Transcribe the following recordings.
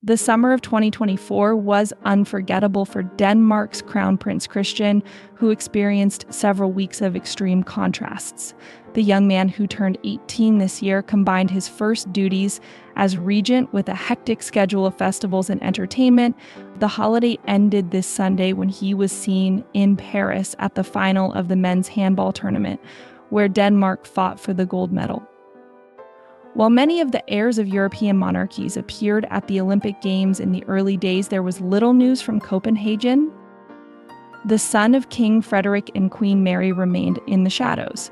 The summer of 2024 was unforgettable for Denmark's Crown Prince Christian, who experienced several weeks of extreme contrasts. The young man who turned 18 this year combined his first duties as regent with a hectic schedule of festivals and entertainment. The holiday ended this Sunday when he was seen in Paris at the final of the men's handball tournament, where Denmark fought for the gold medal. While many of the heirs of European monarchies appeared at the Olympic Games in the early days, there was little news from Copenhagen. The son of King Frederik and Queen Mary remained in the shadows.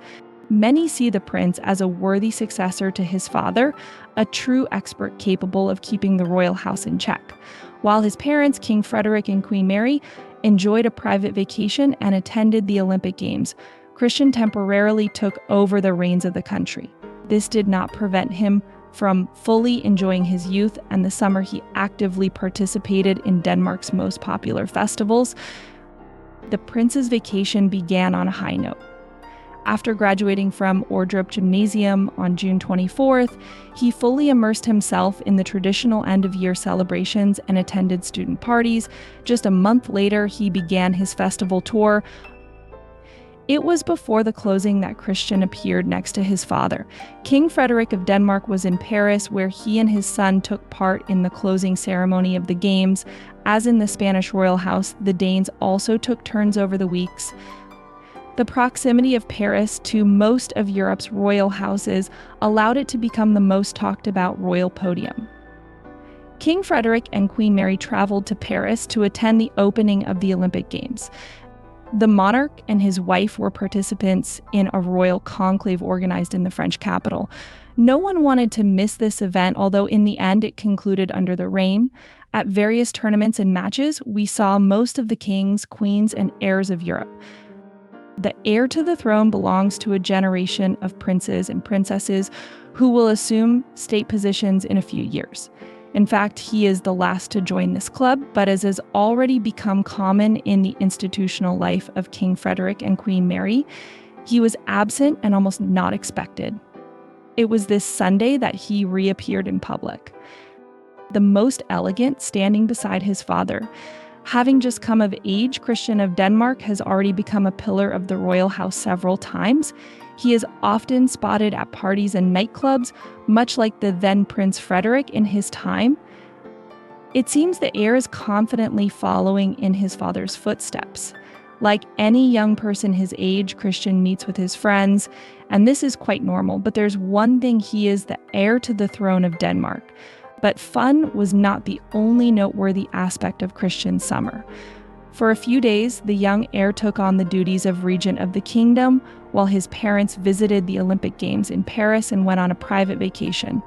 Many see the prince as a worthy successor to his father, a true expert capable of keeping the royal house in check. While his parents, King Frederik and Queen Mary, enjoyed a private vacation and attended the Olympic Games, Christian temporarily took over the reins of the country. This did not prevent him from fully enjoying his youth, and the summer he actively participated in Denmark's most popular festivals. The prince's vacation began on a high note. After graduating from Ordrup Gymnasium on June 24th, he fully immersed himself in the traditional end-of-year celebrations and attended student parties. Just a month later, he began his festival tour. It was before the closing that Christian appeared next to his father. King Frederik of Denmark was in Paris, where he and his son took part in the closing ceremony of the Games. As in the Spanish royal house, the Danes also took turns over the weeks. The proximity of Paris to most of Europe's royal houses allowed it to become the most talked about royal podium. King Frederik and Queen Mary traveled to Paris to attend the opening of the Olympic Games. The monarch and his wife were participants in a royal conclave organized in the French capital. No one wanted to miss this event, although in the end it concluded under the rain. At various tournaments and matches, we saw most of the kings, queens, and heirs of Europe. The heir to the throne belongs to a generation of princes and princesses who will assume state positions in a few years. In fact, he is the last to join this club, but as has already become common in the institutional life of King Frederik and Queen Mary, he was absent and almost not expected. It was this Sunday that he reappeared in public. The most elegant, standing beside his father. Having just come of age, Christian of Denmark has already become a pillar of the royal house several times. He is often spotted at parties and nightclubs, much like the then Prince Frederik in his time. It seems the heir is confidently following in his father's footsteps. Like any young person his age, Christian meets with his friends, and this is quite normal, but there's one thing: he is the heir to the throne of Denmark. But fun was not the only noteworthy aspect of Christian's summer. For a few days, the young heir took on the duties of regent of the kingdom, while his parents visited the Olympic Games in Paris and went on a private vacation.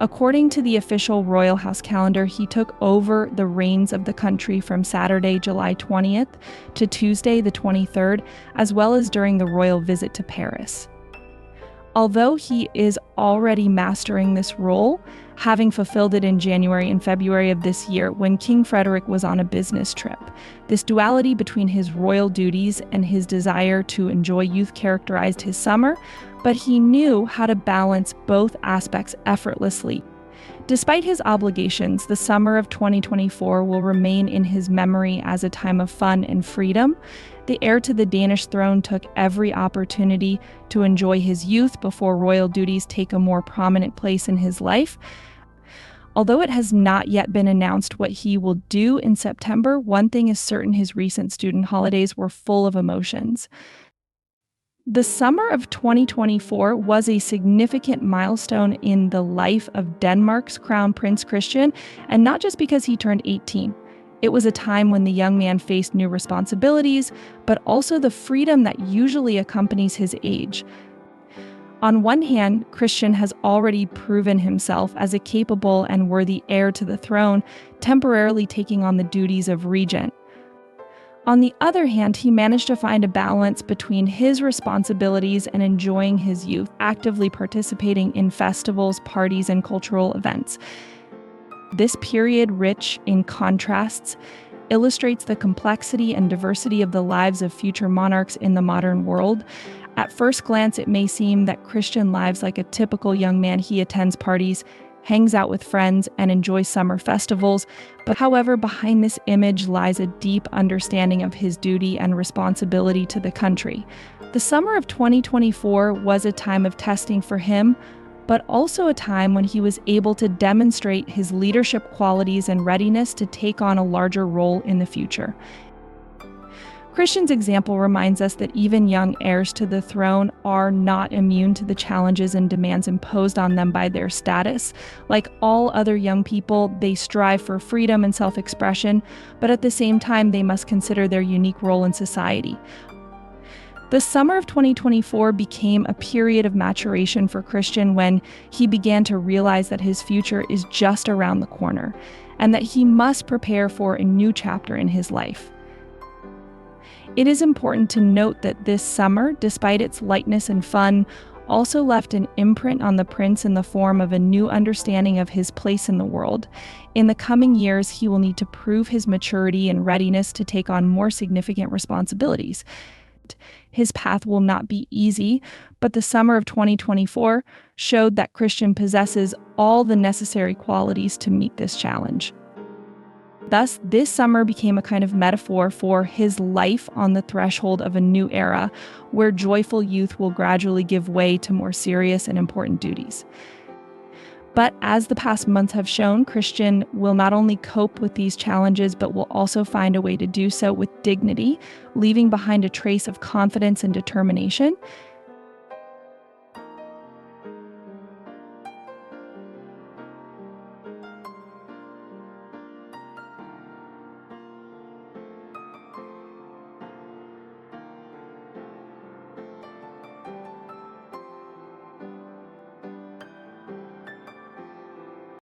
According to the official royal house calendar, he took over the reins of the country from Saturday, July 20th to Tuesday, the 23rd, as well as during the royal visit to Paris. Although he is already mastering this role, having fulfilled it in January and February of this year when King Frederik was on a business trip. This duality between his royal duties and his desire to enjoy youth characterized his summer, but he knew how to balance both aspects effortlessly. Despite his obligations, the summer of 2024 will remain in his memory as a time of fun and freedom. The heir to the Danish throne took every opportunity to enjoy his youth before royal duties take a more prominent place in his life. Although it has not yet been announced what he will do in September, one thing is certain: his recent student holidays were full of emotions. The summer of 2024 was a significant milestone in the life of Denmark's Crown Prince Christian, and not just because he turned 18. It was a time when the young man faced new responsibilities, but also the freedom that usually accompanies his age. On one hand, Christian has already proven himself as a capable and worthy heir to the throne, temporarily taking on the duties of regent. On the other hand, he managed to find a balance between his responsibilities and enjoying his youth, actively participating in festivals, parties, and cultural events. This period, rich in contrasts, illustrates the complexity and diversity of the lives of future monarchs in the modern world. At first glance, it may seem that Christian lives like a typical young man. He attends parties, hangs out with friends, and enjoys summer festivals. But however, behind this image lies a deep understanding of his duty and responsibility to the country. The summer of 2024 was a time of testing for him, but also a time when he was able to demonstrate his leadership qualities and readiness to take on a larger role in the future. Christian's example reminds us that even young heirs to the throne are not immune to the challenges and demands imposed on them by their status. Like all other young people, they strive for freedom and self-expression, but at the same time, they must consider their unique role in society. The summer of 2024 became a period of maturation for Christian when he began to realize that his future is just around the corner and that he must prepare for a new chapter in his life. It is important to note that this summer, despite its lightness and fun, also left an imprint on the prince in the form of a new understanding of his place in the world. In the coming years, he will need to prove his maturity and readiness to take on more significant responsibilities. His path will not be easy, but the summer of 2024 showed that Christian possesses all the necessary qualities to meet this challenge. Thus, this summer became a kind of metaphor for his life on the threshold of a new era, where joyful youth will gradually give way to more serious and important duties. But as the past months have shown, Christian will not only cope with these challenges, but will also find a way to do so with dignity, leaving behind a trace of confidence and determination.